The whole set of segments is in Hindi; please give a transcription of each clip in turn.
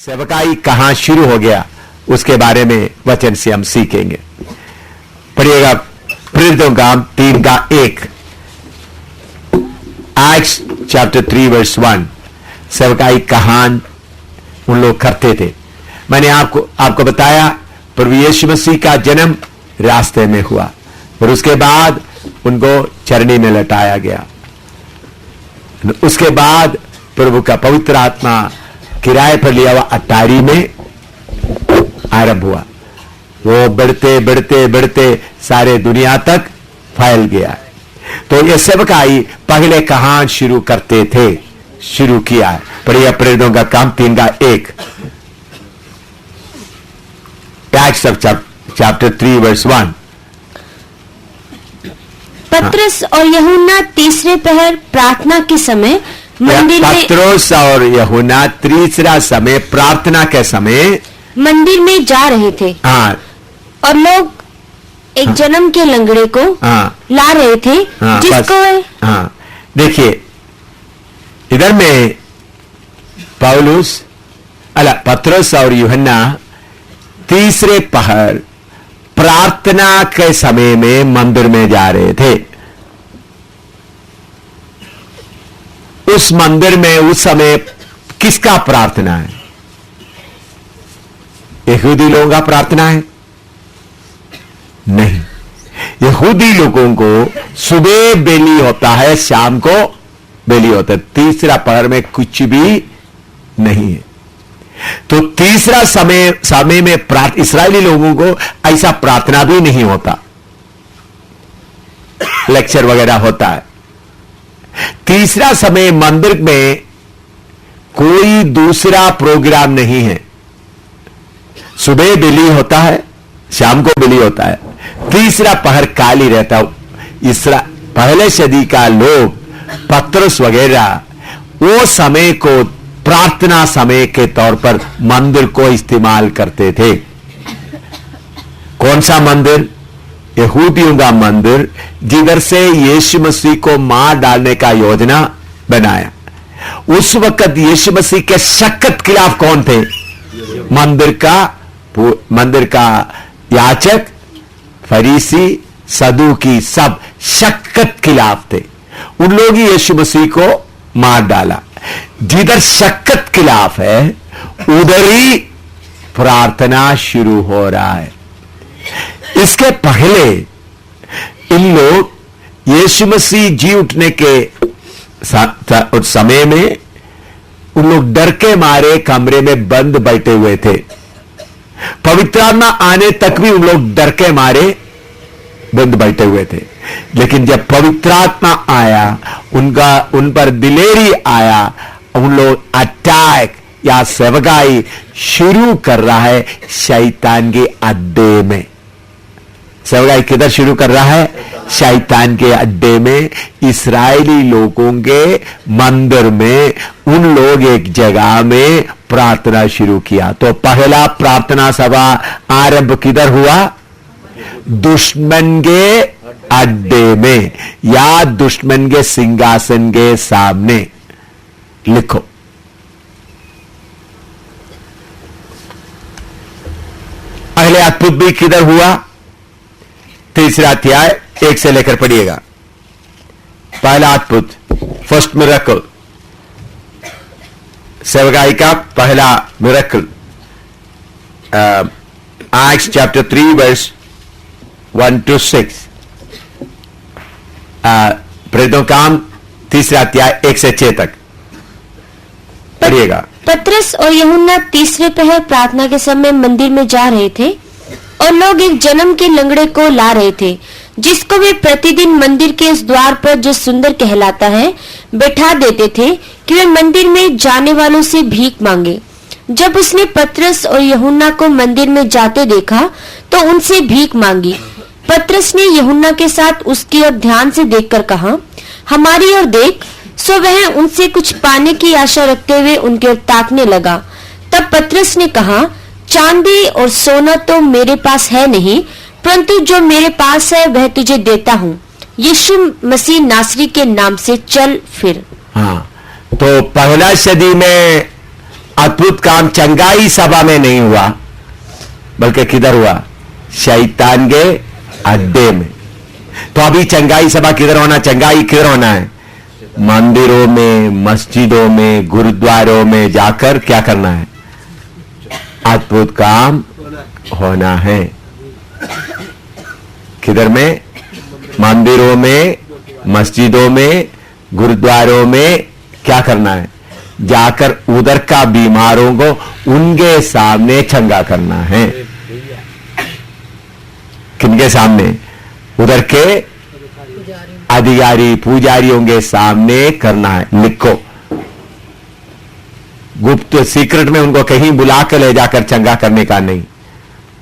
सेवकाई कहां शुरू हो गया उसके बारे में वचन से हम सीखेंगे। पढ़िएगा प्रेरितों का 3:1, एक्ट्स चैप्टर 3 वर्स 1। सेवकाई कहां उन लोग करते थे। मैंने आपको बताया प्रभु यीशु मसीह का जन्म रास्ते में हुआ और उसके बाद उनको चरनी में लटाया गया। उसके बाद प्रभु का पवित्र आत्मा किराए पर लिया हुआ अटारी में आरंभ हुआ। वो बढ़ते बढ़ते बढ़ते सारे दुनिया तक फैल गया। तो ये सेवकाई पहले कहां शुरू करते थे, शुरू किया है। पढ़िए प्रेरितों का काम 3:1, एक्ट्स ऑफ चैप्टर 3 वर्स 1। पतरस और यूहन्ना तीसरे पहर प्रार्थना के समय मंदिर में, पतरस और यूहन्ना तीसरा समय प्रार्थना के समय मंदिर में जा रहे थे। हाँ, और लोग एक जन्म के लंगड़े को ला रहे थे, जिसको देखिए इधर में पतरस और यूहन्ना तीसरे पहर प्रार्थना के समय में मंदिर में जा रहे थे। उस मंदिर में उस समय किसका प्रार्थना है? यहूदी लोगों का प्रार्थना है? नहीं, यहूदी लोगों को सुबह बेली होता है, शाम को बेली होता है। तीसरा पहर में कुछ भी नहीं है। तो तीसरा समय में इस्राएली लोगों को ऐसा प्रार्थना भी नहीं होता, लेक्चर वगैरह होता है। तीसरा समय मंदिर में कोई दूसरा प्रोग्राम नहीं है। सुबह बेली होता है, शाम को बेली होता है, तीसरा पहर काली रहता है। पहले सदी का लोग पतरस वगैरह वो समय को प्रार्थना समय के तौर पर मंदिर को इस्तेमाल करते थे। कौन सा मंदिर? यहूदियों का मंदिर, जिधर से यीशु मसीह को मार डालने का योजना बनाया। उस वक्त यीशु मसीह के सख्त खिलाफ कौन थे? मंदिर का याजक, फरीसी, सदूकी, सब सख्त खिलाफ थे। उन लोग ही यीशु मसीह को मार डाला। जिधर सख्त खिलाफ है उधर ही प्रार्थना शुरू हो रहा है। इसके पहले इन लोग यीशु मसीह जी उठने के समय में उन लोग डर के मारे कमरे में बंद बैठे हुए थे। पवित्र आत्मा आने तक भी उन लोग डर के मारे बंद बैठे हुए थे। लेकिन जब पवित्र आत्मा आया, उन पर दिलेरी आया, उन लोग अटैक या सेवकाई शुरू कर रहा है शैतान के अड्डे में। सेवकाई किधर शुरू कर रहा है? शैतान के अड्डे में, इस्राएली लोगों के मंदिर में। उन लोग एक जगह में प्रार्थना शुरू किया। तो पहला प्रार्थना सभा आरंभ किधर हुआ? दुश्मन के अड्डे में या दुश्मन के सिंहासन के सामने। लिखो, पहले अद्भुत भी किधर हुआ? तीसरा अध्याय 1 से लेकर पढ़िएगा। पहला अद्भुत, फर्स्ट मिरेकल, सेवकाई का पहला miracle, Acts chapter 3 verse 1 to 6। प्रेरितों काम तीसरा अध्याय 1 से 6 तक पढ़िएगा। पतरस और यूहन्ना तीसरे पहर प्रार्थना के समय मंदिर में जा रहे थे और लोग एक जन्म के लंगड़े को ला रहे थे, जिसको वे प्रतिदिन मंदिर के इस द्वार पर, जो सुंदर कहलाता है, बैठा देते थे कि वे मंदिर में जाने वालों से भीख मांगे। जब उसने पतरस और यूहन्ना को मंदिर में जाते देखा तो उनसे भीख मांगी। पतरस ने यूहन्ना के साथ उसकी ओर ध्यान से देखकर कहा, हमारी ओर देख। सो वह उनसे कुछ पाने की आशा रखते हुए उनकी ओर ताकने लगा। तब पतरस ने कहा, चांदी और सोना तो मेरे पास है नहीं, परंतु जो मेरे पास है वह तुझे देता हूँ। यीशु मसीह नासरी के नाम से चल फिर। हाँ, तो पहला सदी में अद्भुत काम चंगाई सभा में नहीं हुआ, बल्कि किधर हुआ? शैतान के अड्डे में। तो अभी चंगाई सभा किधर होना? चंगाई किधर होना है? मंदिरों में, मस्जिदों में, गुरुद्वारों में जाकर क्या करना है? अद्भुत काम होना है। किधर में? मंदिरों में, मस्जिदों में, गुरुद्वारों में क्या करना है? जाकर उधर का बीमारों को उनके सामने चंगा करना है। किनके सामने? उधर के अधिकारी पुजारियों के सामने करना है। लिखो, गुप्त सीक्रेट में उनको कहीं बुला के ले जाकर चंगा करने का नहीं,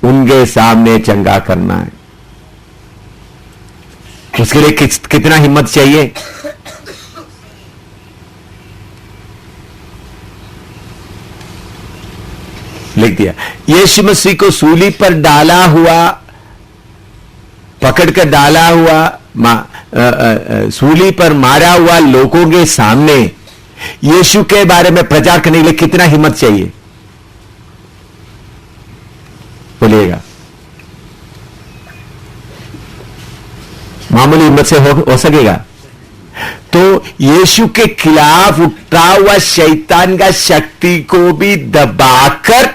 उनके सामने चंगा करना है। उसके लिए कितना हिम्मत चाहिए? लिख दिया, यीशु मसीह को सूली पर डाला हुआ, पकड़कर डाला हुआ, सूली पर मारा हुआ लोगों के सामने यीशु के बारे में प्रचार करने के लिए कितना हिम्मत चाहिए? बोलिएगा। मामूली हिम्मत से हो सकेगा? तो यीशु के खिलाफ उठा हुआ शैतान का शक्ति को भी दबाकर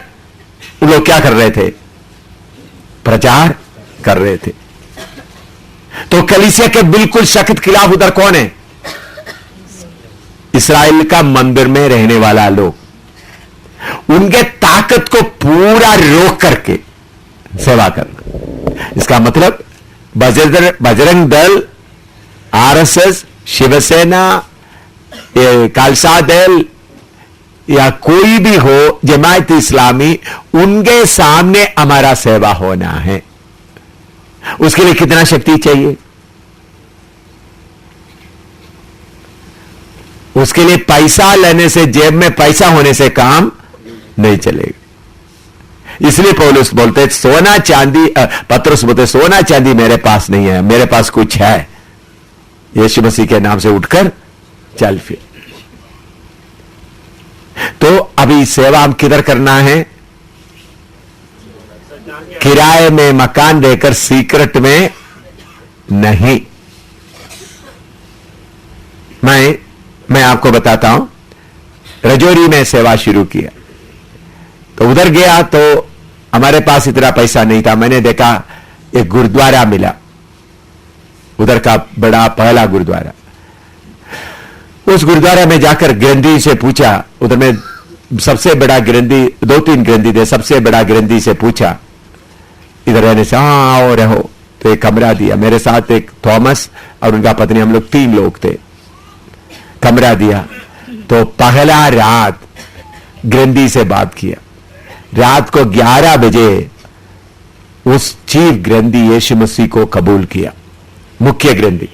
वो लोग क्या कर रहे थे? प्रचार कर रहे थे। तो कलीसिया के बिल्कुल सख्त खिलाफ उधर कौन है? इस्राएल का मंदिर में रहने वाला लोग। उनके ताकत को पूरा रोक करके सेवा करना। इसका मतलब बजरंग दल, आरएसएस, शिवसेना, खालसा दल या कोई भी हो, जमात इस्लामी, उनके सामने हमारा सेवा होना है। उसके लिए कितना शक्ति चाहिए? उसके लिए पैसा लेने से, जेब में पैसा होने से काम नहीं चलेगा। इसलिए पौलुस बोलते सोना चांदी, पतरस बोलते सोना चांदी मेरे पास नहीं है, मेरे पास कुछ है, यीशु मसीह के नाम से उठकर चल फिर। तो अभी सेवा हम किधर करना है? किराए में मकान देकर सीक्रेट में नहीं। मैं आपको बताता हूं, रजौरी में सेवा शुरू किया तो उधर गया तो हमारे पास इतना पैसा नहीं था। मैंने देखा एक गुरुद्वारा मिला, उधर का बड़ा पहला गुरुद्वारा। उस गुरुद्वारा में जाकर ग्रंथी से पूछा, उधर में सबसे बड़ा ग्रंथी, 2-3 ग्रंथी थे, सबसे बड़ा ग्रंथी से पूछा इधर रहने से? हाँ आओ रहो। तो एक कमरा दिया, मेरे साथ एक थॉमस और उनका पत्नी, हम लोग 3 लोग थे। कमरा दिया तो पहला रात ग्रंथी से बात किया। रात को 11 बजे उस चीफ ग्रंथी यीशु मसीह को कबूल किया, मुख्य ग्रंथी।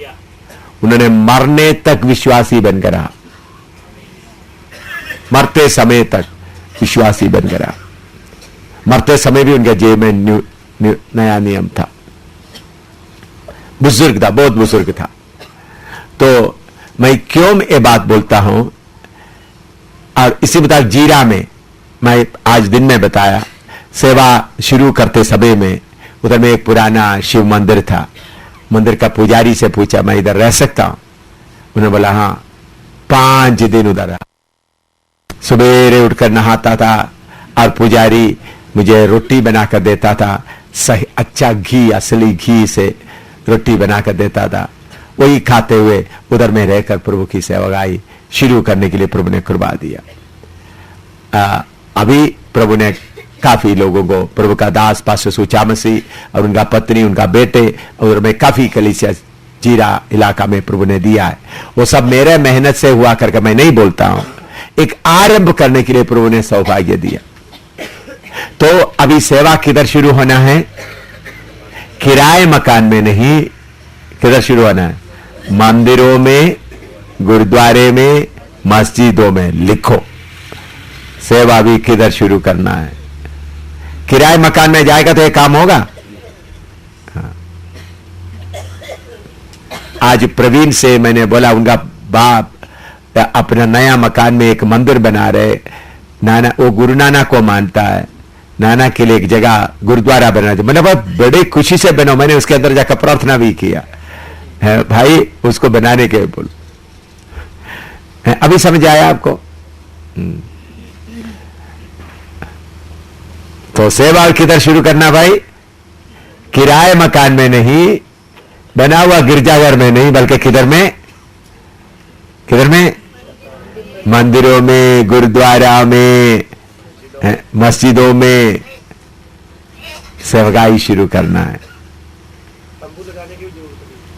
उन्होंने मरने तक विश्वासी बनकर रहा, मरते समय तक विश्वासी बनकर रहा। मरते समय भी उनके जेब में नया नियम था। बुजुर्ग था, बहुत बुजुर्ग था। तो मैं क्यों ये बात बोलता हूं, और इसी मुताबिक जीरा में मैं आज दिन में बताया, सेवा शुरू करते समय में उधर में एक पुराना शिव मंदिर था। मंदिर का पुजारी से पूछा मैं इधर रह सकता हूं? उन्होंने बोला हाँ। 5 दिन उधर रहा। सवेरे उठकर नहाता था और पुजारी मुझे रोटी बनाकर देता था, सही अच्छा घी, असली घी से रोटी बनाकर देता था। वही खाते हुए उधर में रहकर प्रभु की सेवागाई शुरू करने के लिए प्रभु ने कुर्बा दिया। अभी प्रभु ने काफी लोगों को, प्रभु का दास पास्टर सुचा मसीह और उनका पत्नी, उनका बेटे, और मैं काफी कलीसिया जीरा इलाका में प्रभु ने दिया है। वो सब मेरे मेहनत से हुआ करके मैं नहीं बोलता हूं, एक आरंभ करने के लिए प्रभु ने सौभाग्य दिया। तो अभी सेवा किधर शुरू होना है? किराए मकान में नहीं, किधर शुरू होना है? मंदिरों में, गुरुद्वारे में, मस्जिदों में। लिखो, सेवा भी किधर शुरू करना है? किराए मकान में जाएगा तो ये काम होगा? हाँ। आज प्रवीण से मैंने बोला, उनका बाप अपना नया मकान में एक मंदिर बना रहे, नाना, वो गुरु नाना को मानता है, नाना के लिए एक जगह गुरुद्वारा बनाना चाहिए। मैंने बहुत बड़े खुशी से बनाओ, मैंने उसके अंदर जाकर प्रार्थना भी किया है, भाई उसको बनाने के बोलो। अभी समझ आया आपको? तो सेवा किधर शुरू करना भाई? किराए मकान में नहीं, बना हुआ गिरजाघर में नहीं, बल्कि किधर में? किधर में? मंदिरों में, गुरुद्वारा में, मस्जिदों में सेवकाई शुरू करना है।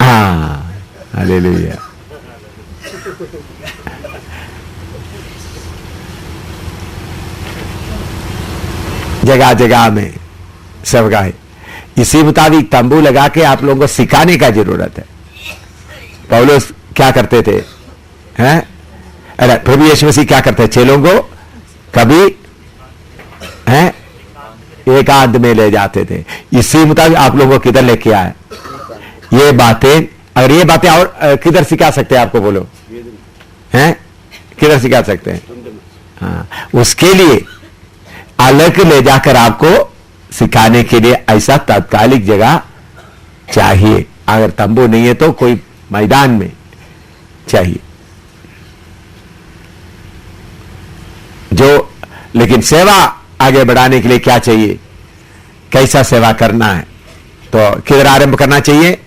हाँ, हालेलुया। जगह जगह में सेवकाई, इसी मुताबिक तंबू लगा के आप लोगों को सिखाने का जरूरत है। पौलुस क्या करते थे? हैं? अरे प्रभु यीशु मसीह क्या करते? चेलों को कभी हैं एकांत में ले जाते थे। इसी मुताबिक आप लोगों को किधर लेके आए ये बातें? अगर ये बातें और किधर सिखा सकते हैं? आपको बोलो, हैं? किधर सिखा सकते हैं? हाँ, उसके लिए अलग ले जाकर आपको सिखाने के लिए ऐसा तात्कालिक जगह चाहिए। अगर तंबू नहीं है तो कोई मैदान में चाहिए जो। लेकिन सेवा आगे बढ़ाने के लिए क्या चाहिए? कैसा सेवा करना है? तो किधर आरंभ करना चाहिए?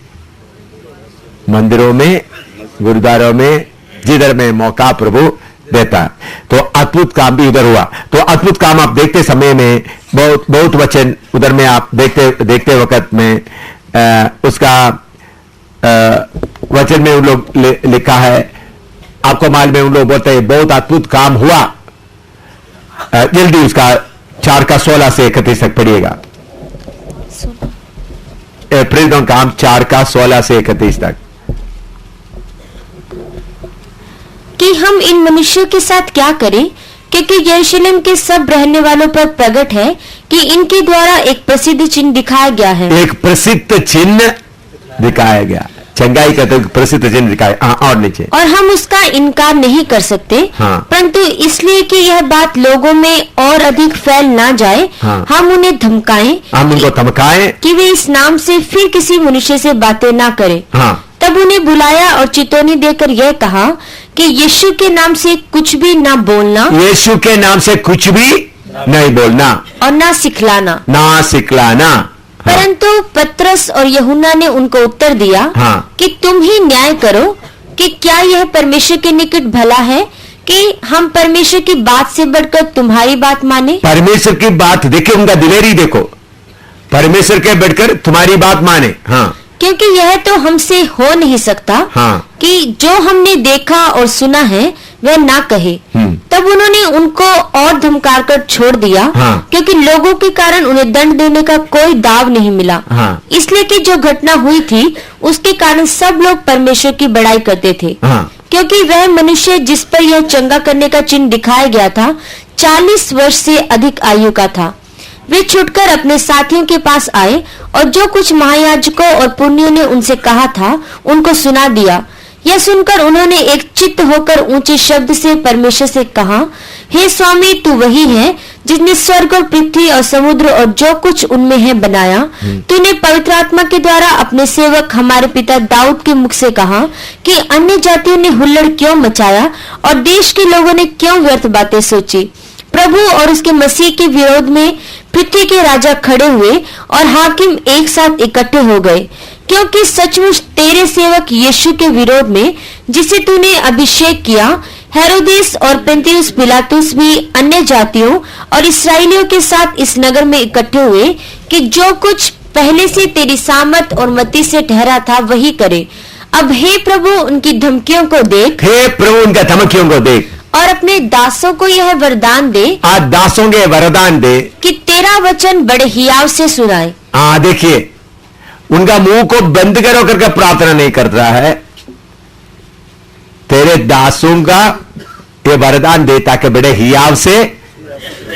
मंदिरों में, गुरुद्वारों में, जिधर में मौका प्रभु देता है। तो अद्भुत काम भी उधर हुआ। तो अद्भुत काम आप देखते समय में बहुत वचन उधर में आप देखते वक्त में उसका वचन में उन लोग लिखा है, आपको मालूम में उन लोग बोलते हैं बहुत अद्भुत काम हुआ। जल्दी उसका 4:16 से 31 तक पढ़िएगा। प्रेरितों का काम 4:16 से 31 तक। कि हम इन मनुष्यों के साथ क्या करें, क्योंकि यरूशलेम के सब रहने वालों पर प्रकट है कि इनके द्वारा एक प्रसिद्ध चिन्ह दिखाया गया है। एक प्रसिद्ध चिन्ह दिखाया गया, चंगाई का तो प्रसिद्ध चिन्ह दिखाया। और नीचे, और हम उसका इनकार नहीं कर सकते, हाँ। परंतु इसलिए कि यह बात लोगों में और अधिक फैल ना जाए, हाँ। हम उन्हें धमकाएं, हम उनको धमकाएं कि वे इस नाम से फिर किसी मनुष्य से बातें ना करें। हाँ। तब उन्हें बुलाया और चितौनी देकर यह कहा कि यीशु के नाम से कुछ भी ना बोलना, यीशु के नाम से कुछ भी नहीं बोलना और ना सिखलाना, ना सिखलाना। हाँ। परंतु पतरस और यूहन्ना ने उनको उत्तर दिया, हाँ। कि तुम ही न्याय करो कि क्या यह परमेश्वर के निकट भला है कि हम परमेश्वर की बात से बढ़कर तुम्हारी बात माने। परमेश्वर की बात देखो, उनका दिलेरी देखो, परमेश्वर के बढ़कर तुम्हारी बात माने। हाँ। क्योंकि यह तो हमसे हो नहीं सकता, हाँ। कि जो हमने देखा और सुना है वह ना कहे। तब उन्होंने उनको और धमकार कर छोड़ दिया, हाँ। क्योंकि लोगों के कारण उन्हें दंड देने का कोई दाव नहीं मिला। हाँ। इसलिए कि जो घटना हुई थी उसके कारण सब लोग परमेश्वर की बड़ाई करते थे। हाँ। क्योंकि वह मनुष्य जिस पर यह चंगा करने का चिन्ह दिखाया गया था 40 वर्ष से अधिक आयु का था। वे छुटकर अपने साथियों के पास आए और जो कुछ महायाजकों और पुण्यों ने उनसे कहा था उनको सुना दिया। यह सुनकर उन्होंने एक चित्त होकर ऊंचे शब्द से परमेश्वर से कहा, हे स्वामी, तू वही है जिसने स्वर्ग और पृथ्वी और समुद्र और जो कुछ उनमें है बनाया। तूने पवित्र आत्मा के द्वारा अपने सेवक हमारे पिता दाऊद के मुख से कहा कि अन्य जातियों ने हुल्लड़ क्यों मचाया और देश के लोगों ने क्यों व्यर्थ बातें सोची। प्रभु और उसके मसीह के विरोध में पृथ्वी के राजा खड़े हुए और हाकिम एक साथ इकट्ठे हो गए, क्योंकि सचमुच तेरे सेवक यीशु के विरोध में जिसे तूने अभिषेक किया, हेरोदेस और पुन्तियुस पिलातुस भी अन्य जातियों और इस्राएलियों के साथ इस नगर में इकट्ठे हुए कि जो कुछ पहले से तेरी सामर्थ और मति से ठहरा था वही करे। अब हे प्रभु उनकी धमकियों को देख, हे प्रभु उनका धमकियों को देख, और अपने दासों को यह वरदान दे, आज दासों के वरदान दे कि तेरा वचन बड़े हियाव से सुनाए। हाँ, देखिए उनका मुंह को बंद करो करके प्रार्थना नहीं कर रहा है, तेरे दासों का ये वरदान दे ताकि बड़े हियाव से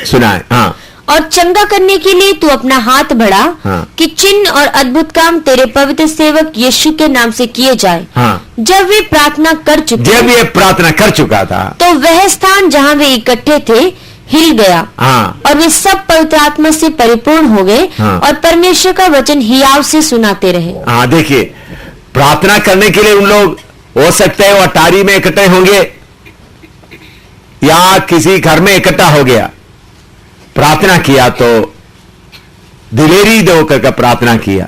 सुनाए। हाँ। और चंगा करने के लिए तू अपना हाथ बढ़ा, हाँ। कि चिन्ह और अद्भुत काम तेरे पवित्र सेवक यीशु के नाम से किए जाए। हाँ। जब वे प्रार्थना कर चुके, जब ये प्रार्थना कर चुका था तो वह स्थान जहाँ वे इकट्ठे थे हिल गया हाँ। और वे सब पवित्र आत्मा से परिपूर्ण हो गए हाँ। और परमेश्वर का वचन हियाव से सुनाते रहे। हाँ, देखिए, प्रार्थना करने के लिए उन लोग हो सकते हैं वो अटारी में इकट्ठे होंगे या किसी घर में इकट्ठा हो गया, प्रार्थना किया तो दिलेरी दो करके प्रार्थना किया,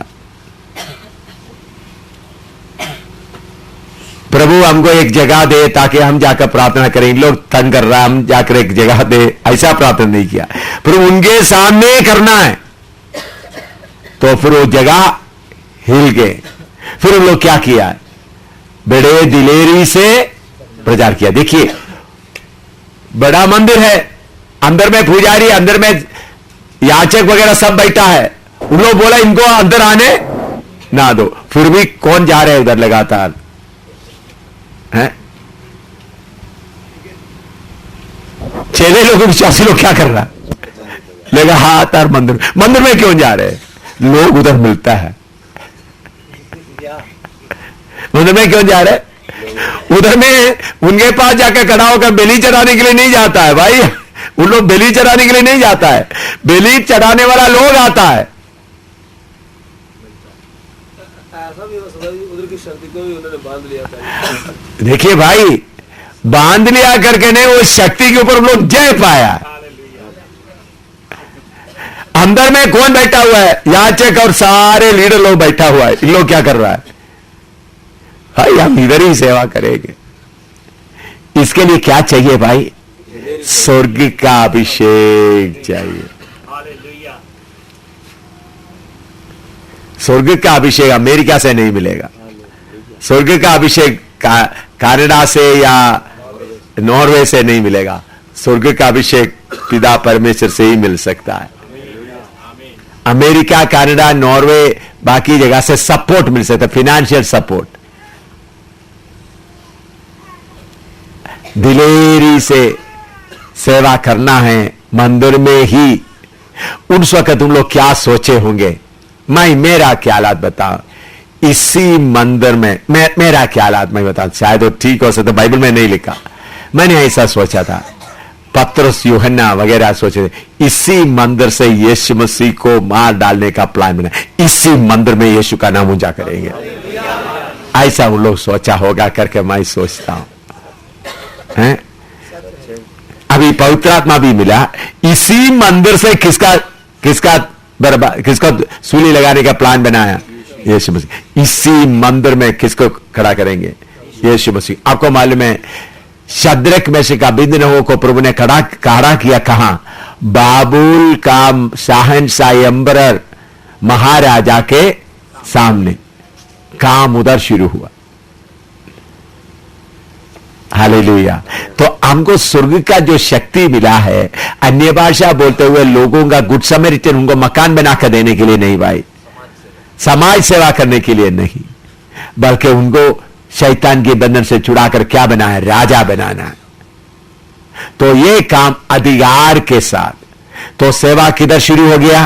प्रभु हमको एक जगह दे ताकि हम जाकर प्रार्थना करें, इन लोग तंग कर रहा है, हम जाकर एक जगह दे, ऐसा प्रार्थना नहीं किया, प्रभु उनके सामने करना है। तो फिर वो जगह हिल गए। फिर उन लोग क्या किया, बड़े दिलेरी से प्रचार किया। देखिए, बड़ा मंदिर है, अंदर में पुजारी, अंदर में याचक वगैरह सब बैठा है, उन लोग बोला इनको अंदर आने ना दो, फिर भी कौन जा रहे हैं उधर लगातार है? चेले लोग, विश्वासी लोग क्या कर रहा लगा हाथ और मंदिर में क्यों जा रहे, लोग उधर मिलता है, मंदिर में क्यों जा रहे, उधर में उनके पास जाकर खड़ा होकर बेली चढ़ाने के लिए नहीं जाता है भाई, उन लोग बेली चढ़ाने के लिए नहीं जाता है, बेली चढ़ाने वाला लोग आता है। उधर की शक्ति को भी उन्होंने बांध लिया था। देखिए भाई, बांध लिया करके नहीं, वो शक्ति के ऊपर हम लोग जय पाया। अंदर में कौन बैठा हुआ है, याचक और सारे लीडर लोग बैठा हुआ है, इन लोग क्या कर रहा है भाई, हम इधर ही सेवा करेंगे। इसके लिए क्या चाहिए भाई, स्वर्ग का अभिषेक चाहिए। स्वर्ग का अभिषेक अमेरिका से नहीं मिलेगा, स्वर्ग का अभिषेक कनाडा से या नॉर्वे से नहीं मिलेगा, स्वर्ग का अभिषेक पिता परमेश्वर से ही मिल सकता है। अमेरिका, कनाडा, नॉर्वे, बाकी जगह से सपोर्ट मिल सकता है, फिनेंशियल सपोर्ट। दिलेरी से सेवा करना है मंदिर में ही। उस वक्त तुम लोग क्या सोचे होंगे, मैं मेरा ख्यालात बताऊं, इसी मंदिर में मेरा ख्यालात मैं बताऊं, शायद वो ठीक हो सकता, बाइबल में नहीं लिखा, मैंने ऐसा सोचा था, पत्रस, यूहन्ना वगैरह सोचे थे, इसी मंदिर से यीशु मसीह को मार डालने का प्लान बना, इसी मंदिर में यीशु का नाम ऊंचा करेंगे, ऐसा उन लोग सोचा होगा करके मैं सोचता हूं। हैं? अभी पवित्र आत्मा भी मिला, इसी मंदिर से किसका सूली लगाने का प्लान बनाया, यीशु मसीह। इसी मंदिर में किसको खड़ा करेंगे, यीशु मसीह। आपको मालूम है, शद्रक मेशक अबेदनगो को प्रभु ने खड़ा किया कहां, बाबुल का शाहनशाह एम्बरर महाराजा के सामने, काम उधर शुरू हुआ। हालेलुया। तो हमको स्वर्ग का जो शक्ति मिला है, अन्य भाषा बोलते हुए लोगों का गुड समरिटन, उनको मकान बनाकर देने के लिए नहीं भाई, समाज सेवा करने के लिए नहीं, बल्कि उनको शैतान के बंधन से छुड़ाकर क्या बनाना है, राजा बनाना है। तो ये काम अधिकार के साथ। तो सेवा किधर शुरू हो गया,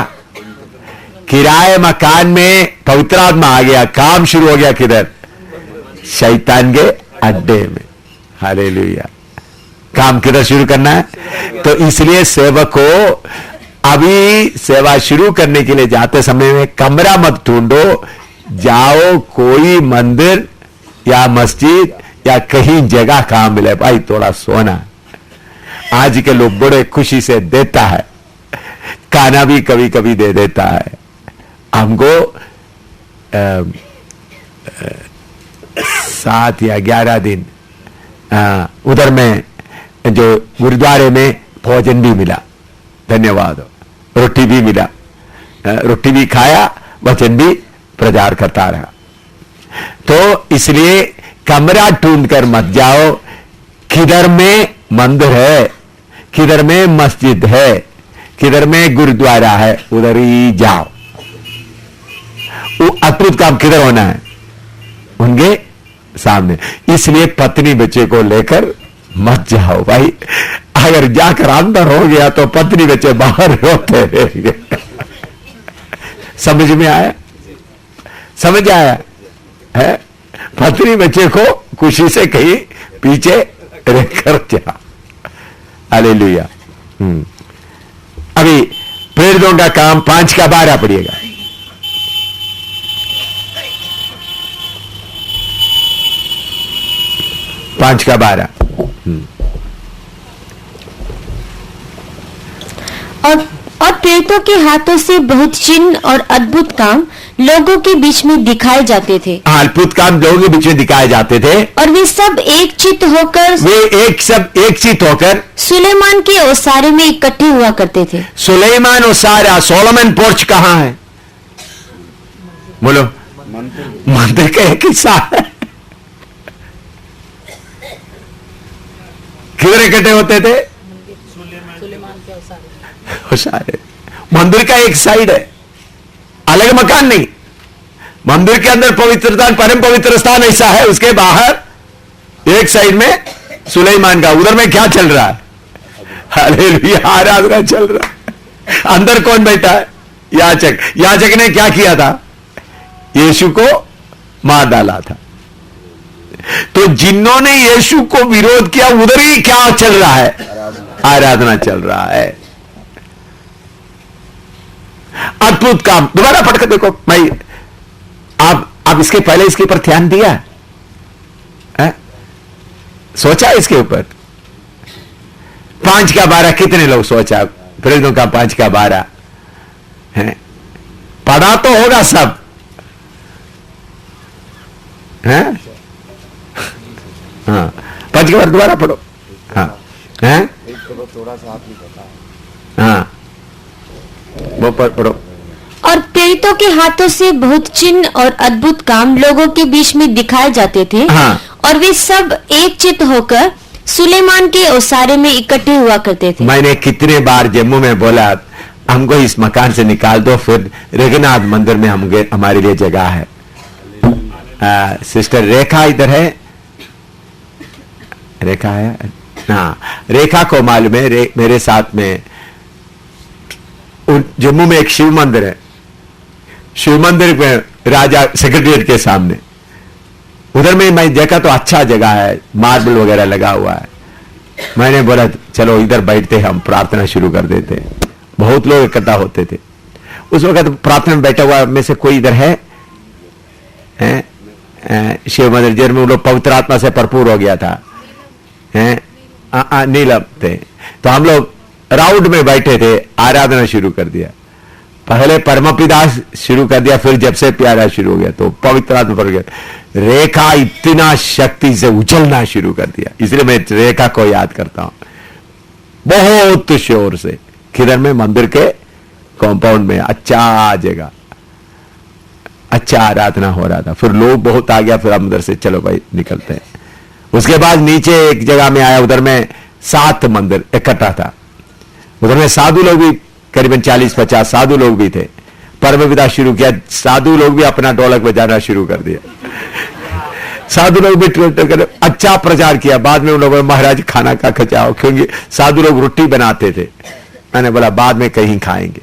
किराए मकान में पवित्र आत्मा आ गया, काम शुरू हो गया किधर, शैतान के अड्डे में। हालेलुया। काम किधर शुरू करना है, तो इसलिए सेवक को अभी सेवा शुरू करने के लिए जाते समय में कमरा मत ढूंढो, जाओ कोई मंदिर या मस्जिद या कहीं जगह कहां मिले भाई थोड़ा सोना। आज के लोग बड़े खुशी से देता है, खाना भी कभी कभी दे देता है हमको। 7 या 11 दिन उधर में जो गुरुद्वारे में भोजन भी मिला, धन्यवाद, रोटी भी मिला, रोटी भी खाया, वचन भी प्रचार करता रहा। तो इसलिए कमरा ढूंढ कर मत जाओ, किधर में मंदिर है, किधर में मस्जिद है, किधर में गुरुद्वारा है, उधर ही जाओ। वो अद्भुत काम किधर होना है, उनके सामने। इसलिए पत्नी बच्चे को लेकर मत जाओ भाई, अगर जाकर अंदर हो गया तो पत्नी बच्चे बाहर रोते रहेंगे। समझ में आया, समझ आया है, पत्नी बच्चे को खुशी से कहीं पीछे रखकर जा। हालेलुया। अभी प्रेरितों का काम 5:12 पढ़िएगा। पांच का 12। और प्रेरितों के हाथों से बहुत चिन्ह और अद्भुत काम लोगों के बीच में दिखाए जाते थे। अद्भुत काम लोगों के बीच में दिखाए जाते थे। और वे सब एक चित्त होकर सुलेमान के ओसारे में इकट्ठे हुआ करते थे। सुलेमान ओसारा, सोलोमन पोर्च कहां है? बोलो। मंदिर का एक हिस्सा है। किधर इकट्ठे होते थे? ओसारे। मंदिर का एक साइड है, अलग मकान नहीं। मंदिर के अंदर पवित्र स्थान, परम पवित्र स्थान ऐसा है, उसके बाहर एक साइड में सुलेमान का। उधर में क्या चल रहा है? हालेलुया, आराधना चल रहा है। अंदर कौन बैठा है? याजक। याजक ने क्या किया था? यीशु को मार डाला था। तो जिन्होंने यीशु को विरोध किया, उधर ही क्या चल रहा है? आराधना चल रहा है। अद्भुत काम। दोबारा पढ़कर देखो। मैं आप इसके पहले इसके ऊपर ध्यान दिया है? सोचा इसके ऊपर? 5:12 कितने लोग सोचा? प्रेरितों का 5:12 है। पढ़ा तो होगा सब है? हाँ, 5:12 दोबारा पढ़ो। हाँ है? थोड़ा सा आप ही बताओ। हाँ, वो पढ़ो। और प्रेरितों के हाथों से बहुत चिन्ह और अद्भुत काम लोगों के बीच में दिखाए जाते थे। हाँ। और वे सब एक चित्त होकर सुलेमान के ओसारे में इकट्ठे हुआ करते थे। मैंने कितने बार जम्मू में बोला, हमको इस मकान से निकाल दो, फिर रघुनाथ मंदिर में हमारे लिए जगह है। सिस्टर रेखा इधर है? रेखा है? हाँ, रेखा को मालूम है। मेरे साथ में जम्मू में एक शिव मंदिर है। शिव मंदिर में राजा सेक्रेटरिएट के सामने, उधर में मैं देखा तो अच्छा जगह है, मार्बल वगैरह लगा हुआ है। मैंने बोला चलो इधर बैठते, हम प्रार्थना शुरू कर देते। बहुत लोग इकट्ठा होते थे उस वक्त। प्रार्थना में बैठा हुआ में से कोई इधर है? शिव मंदिर जिधर में वो लोग पवित्र आत्मा से भरपूर हो गया था, नीलम थे। तो हम लोग राउंड में बैठे थे, आराधना शुरू कर दिया। पहले परमपिता शुरू कर दिया, फिर जब से प्यारा शुरू हो गया तो पवित्र आत्मा पर गया। रेखा इतना शक्ति से उछलना शुरू कर दिया, इसलिए मैं रेखा को याद करता हूं बहुत शोर से। किधर में? मंदिर के कंपाउंड में, अच्छा जगह, अच्छा आराधना हो रहा था। फिर लोग बहुत आ गया, फिर अंदर से चलो भाई निकलते हैं। उसके बाद नीचे एक जगह में आया, उधर में 7 मंदिर इकट्ठा था। उधर में साधु लोग भी करीबन 40-50 साधु लोग भी थे। परमपिता शुरू किया, साधु लोग भी अपना ढोलक बजाना शुरू कर दिया। साधु लोग भी अच्छा प्रचार किया। बाद में उन लोगों ने महाराज खाना का खचाओ, क्योंकि साधु लोग रोटी बनाते थे। मैंने बोला बाद में कहीं खाएंगे।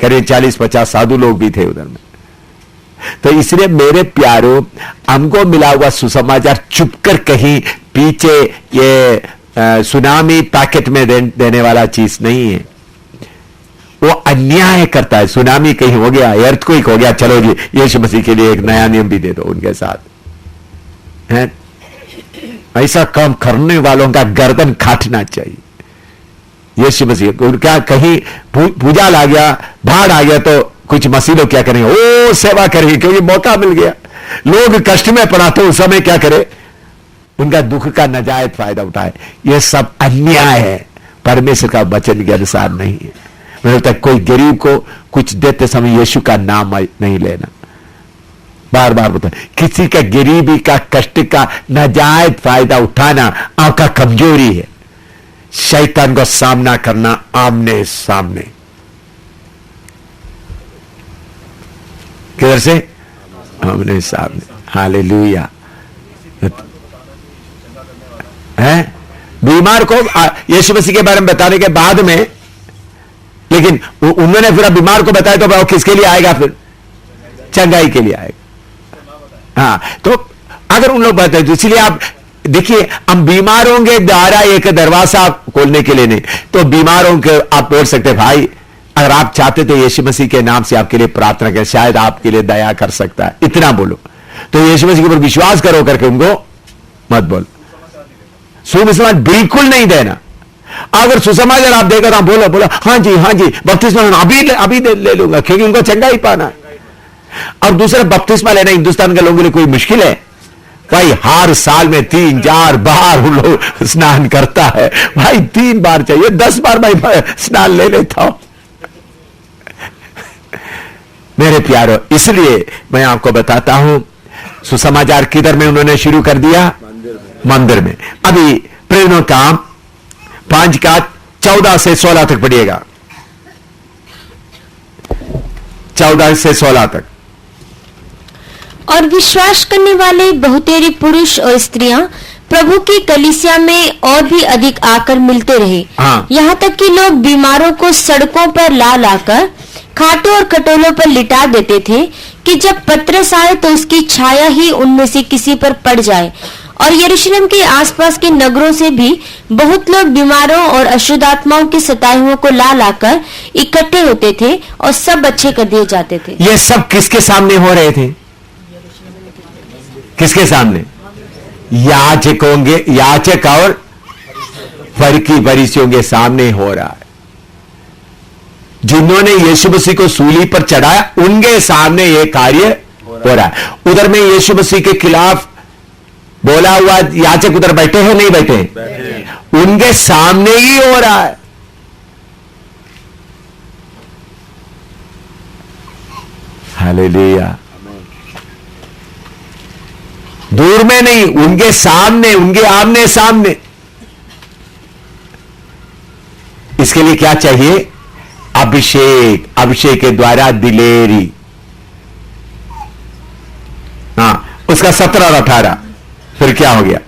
करीब 40-50 साधु लोग भी थे उधर में। तो इसलिए मेरे प्यारों, हमको मिला हुआ सुसमाचार चुपकर कहीं पीछे ये सुनामी पैकेट में देने वाला चीज नहीं है। वो अन्याय करता है। सुनामी कहीं हो गया, अर्थक्वेक हो गया, चलो जी यीशु मसीह के लिए एक नया नियम भी दे दो उनके साथ है। ऐसा काम करने वालों का गर्दन काटना चाहिए। यीशु मसीह उनका कहीं पूजा ला गया, बाढ़ आ गया, तो कुछ मसीह लोग क्या करेंगे? ओ सेवा करेंगे, क्योंकि मौका मिल गया। लोग कष्ट में पड़ा तो उस समय क्या करे? उनका दुख का नाजायज फायदा उठाए। यह सब अन्याय है, परमेश्वर का वचन के अनुसार नहीं है। मेरे तक कोई गरीब को कुछ देते समय यीशु का नाम नहीं लेना। बार बार बता, किसी का गरीबी का कष्ट का नाजायज फायदा उठाना आपका कमजोरी है। शैतान को सामना करना आमने सामने। किधर से? आमने सामने। हालेलुया। है बीमार को यीशु मसीह के बारे में बताने के बाद में, लेकिन उन्होंने फिर बीमार को बताया तो वो किसके लिए आएगा? फिर चंगाई के लिए आएगा। हाँ, तो अगर उन लोग बताए तो इसलिए आप देखिए, हम बीमारों के द्वारा एक दरवाजा खोलने के लिए नहीं, तो बीमारों के आप बोल सकते भाई, अगर आप चाहते तो यीशु मसीह के नाम से आपके लिए प्रार्थना करें, शायद आपके लिए दया कर सकता है, इतना बोलो। तो यीशु मसीह के ऊपर विश्वास करो करके उनको मत बोलो, सुसमाचार बिल्कुल नहीं देना। अगर सुसमाचार आप देकर आप बोलो बोलो हाँ जी बपतिस्मा अभी ले लूंगा, क्योंकि उनको चंगा ही पाना है। और दूसरा, बपतिस्मा लेना हिंदुस्तान के लोगों के लिए कोई मुश्किल है भाई? हर साल में 3-4 बार वो लोग स्नान करता है भाई, 3 बार चाहिए, 10 बार भाई स्नान ले लेता हूं। मेरे प्यारो, इसलिए मैं आपको बताता हूं, सुसमाचार किधर में उन्होंने शुरू कर दिया? मंदिर में। अभी प्रेरणा काम 5 का 14 से 16 तक पढ़िएगा, 14 से 16 तक। और विश्वास करने वाले बहुतेरे पुरुष और स्त्रियां प्रभु की कलीसिया में और भी अधिक आकर मिलते रहे। हाँ। यहाँ तक कि लोग बीमारों को सड़कों पर ला लाकर खाटों और खटोलों पर लिटा देते थे कि जब पतरस आए तो उसकी छाया ही उनमें से किसी पर पड़ जाए। और यरूशलेम के आसपास के नगरों से भी बहुत लोग बीमारों और अशुद्ध आत्माओं के सताए हुओं को ला लाकर इकट्ठे होते थे और सब अच्छे कर दिए जाते थे। ये सब किसके सामने हो रहे थे? किसके सामने? याचक और फरीसियों के सामने हो रहा है। जिन्होंने यीशु मसीह को सूली पर चढ़ाया उनके सामने यह कार्य हो रहा है। उधर में यीशु मसीह के खिलाफ बोला हुआ याचक उधर बैठे हैं, नहीं बैठे? उनके सामने ही हो रहा है। हालेलुया। दूर में नहीं, उनके सामने, उनके आमने सामने। इसके लिए क्या चाहिए? अभिषेक, अभिषेक के द्वारा दिलेरी। हाँ, उसका 17 और 18 फिर क्या हो गया?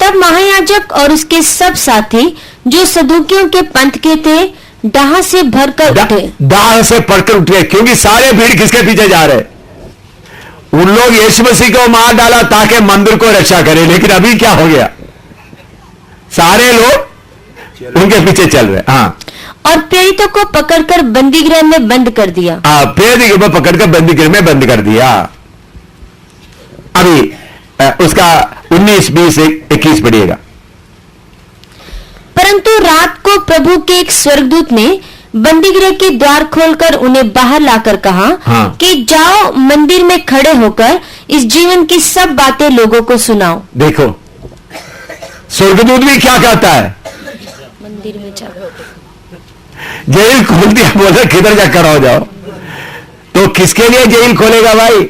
तब महायाजक और उसके सब साथी जो सदूकियों के पंथ के थे डाह से भरकर उठे। डाह से पढ़कर उठे, क्योंकि सारे भीड़ किसके पीछे जा रहे? उन लोग यीशु मसीह को मार डाला ताकि मंदिर को रक्षा करें, लेकिन अभी क्या हो गया? सारे लोग उनके पीछे चल रहे। हाँ। और प्रेरितों को पकड़कर बंदीगृह में बंद कर दिया। प्रेरितों को पकड़कर बंदीगृह में बंद कर दिया। अभी उसका 19, 20, 21 पढ़िएगा। परंतु रात को प्रभु के एक स्वर्गदूत ने बंदीगृह के द्वार खोलकर उन्हें बाहर लाकर कहा कि जाओ मंदिर में खड़े होकर इस जीवन की सब बातें लोगों को सुनाओ। देखो, स्वर्गदूत भी क्या कहता है? मंदिर में जाओ। जेल खोल दिया, बोला किधर जाकर हो जाओ। तो किसके लिए जेल खोलेगा भाई?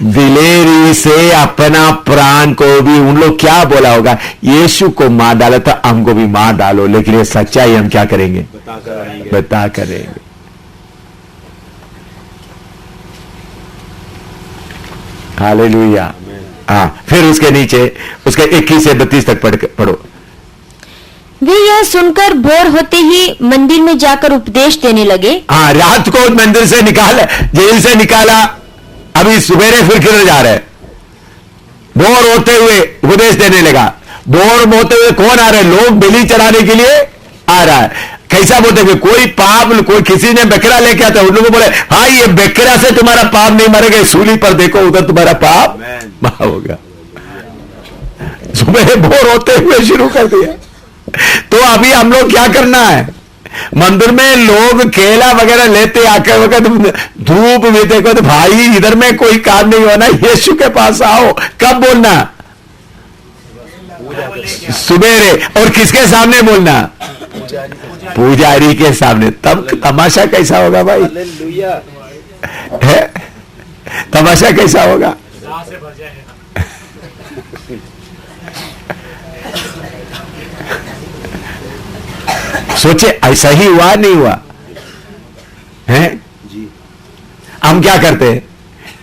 दिलेरी से अपना प्राण को भी। उन लोग क्या बोला होगा? यीशु को मार डाला था, हमको भी मार डालो, लेकिन ये सच्चाई हम क्या करेंगे? बता करेंगे। हालेलुया। हाँ, फिर उसके नीचे उसके 21 से 32 तक पढ़ो। वे यह सुनकर भोर होते ही मंदिर में जाकर उपदेश देने लगे। हाँ, रात को मंदिर से जेल से निकाला, अभी सवेरे फिर किधर जा रहे? बोर होते हुए उपदेश देने लगा। बोर होते हुए कौन आ रहे? लोग बलि चढ़ाने के लिए आ रहा है। कैसा बोलते हुए? कोई पाप, कोई किसी ने बकरा लेके आता, उन लोगों बोले भाई ये बकरा से तुम्हारा पाप नहीं मरेगा, सूली पर देखो उधर तुम्हारा पाप माफ होगा। सुबह बोर होते हुए शुरू कर दिया। तो अभी हम लोग क्या करना है? मंदिर में लोग केला वगैरह लेते आकर वगैरह धूप में देखो तो भाई इधर में कोई काम नहीं होना, यीशु के पास आओ। कब बोलना? सुबेरे। और किसके सामने बोलना? पुजारी के सामने। तब तमाशा कैसा होगा भाई? है? तमाशा कैसा होगा? सोचे ऐसा ही हुआ नहीं हुआ है? हम क्या करते हैं?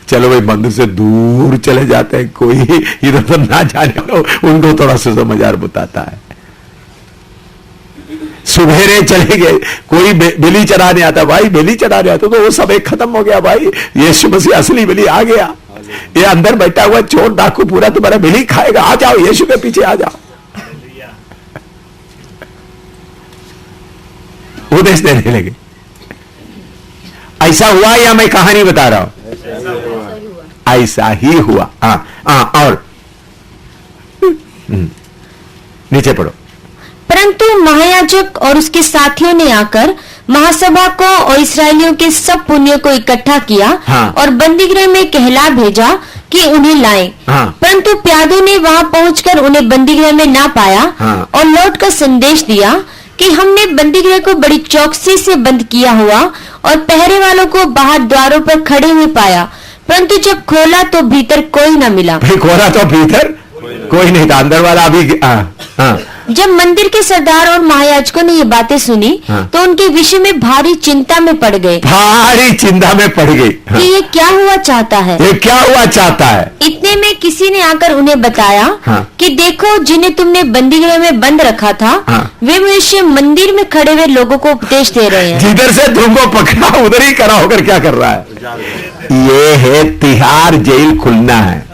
चलो भाई मंदिर से दूर चले जाते हैं, कोई इधर उधर ना जाने दो, उनको थोड़ा सा समाचार बताता है। सुबेरे चले गए, कोई बलि चढ़ाने आता, भाई बलि चढ़ाने आता तो वो सब एक खत्म हो गया भाई, यीशु मसीह असली बलि आ गया। ये अंदर बैठा हुआ चोर डाकू पूरा तुम्हारा बिल ही खाएगा, आ जाओ यीशु के पीछे आ जाओ। उपदेश देने लगे। ऐसा हुआ या मैं कहानी बता रहा हूं? ऐसा ही हुआ। और नीचे पढ़ो। परंतु महायाजक और उसके साथियों ने आकर महासभा को और इसराइलियों के सब पुण्यों को इकट्ठा किया और बंदीगृह में कहला भेजा कि उन्हें लाएं। परंतु प्यादों ने वहां पहुंचकर उन्हें बंदीगृह में ना पाया और लौट कर संदेश दिया कि हमने बंदीगृह को बड़ी चौकसी से बंद किया हुआ और पहरे वालों को बाहर द्वारों पर खड़े हुए पाया, परंतु जब खोला तो भीतर कोई न मिला। खोला तो भीतर कोई नहीं था, अंदर वाला अभी। जब मंदिर के सरदार और महायाजकों ने ये बातें सुनी तो उनके विषय में भारी चिंता में पड़ गए। भारी चिंता में पड़ गई कि ये क्या हुआ चाहता है, ये क्या हुआ चाहता है। इतने में किसी ने आकर उन्हें बताया कि देखो, जिन्हें तुमने बंदीगृह में बंद रखा था वे मनुष्य मंदिर में खड़े हुए लोगों को उपदेश दे रहे हैं। जिधर से तुमको पकड़ा उधर ही खड़ा होकर क्या कर रहा है। ये है तिहाड़ जेल खुलना है।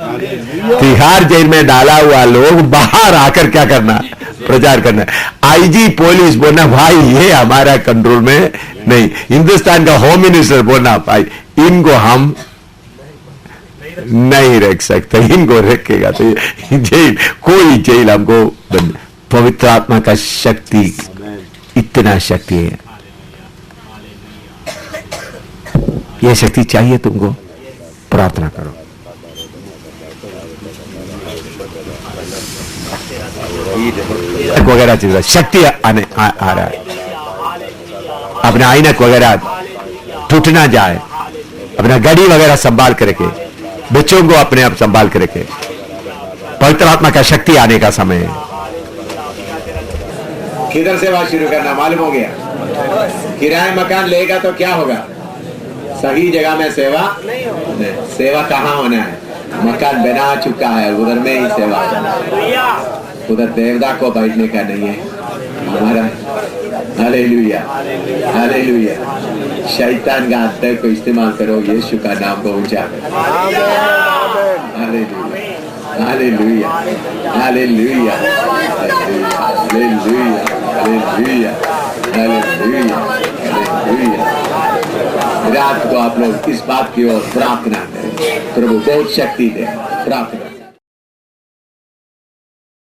तिहाड़ जेल में डाला हुआ लोग बाहर आकर क्या करना, प्रचार करना। आईजी पुलिस बोलना भाई ये हमारा कंट्रोल में नहीं। हिंदुस्तान का होम मिनिस्टर बोलना भाई इनको हम नहीं रख सकते, इनको रखेगा तो जेल, कोई जेल हमको बंद। पवित्र आत्मा का शक्ति, इतना शक्ति है। यह शक्ति चाहिए तुमको, प्रार्थना करो। वगैरह चीज शक्ति आने आ रहा है। अपना आइनक वगैरह टूट ना जाए, अपना गाड़ी वगैरह संभाल कर रखे, बच्चों को अपने आप संभाल कर रखे। पवित्र आत्मा का शक्ति आने का समय है। किधर सेवा शुरू करना मालूम हो गया? किराए मकान लेगा तो क्या होगा? सही जगह में सेवा नहीं। सेवा कहाँ होना है? मकान बना चुका है उधर में ही सेवा, उधर देवता को बैठने का नहीं है हमारा। Hallelujah, hallelujah. शैतान का अंतर को इस्तेमाल करो, यीशु का नाम को ऊंचा। Hallelujah, hallelujah, hallelujah, hallelujah, hallelujah, hallelujah, hallelujah. रात को आप लोग इस बात की ओर प्रार्थना करें, प्रभु बहुत शक्ति दे। प्रार्थना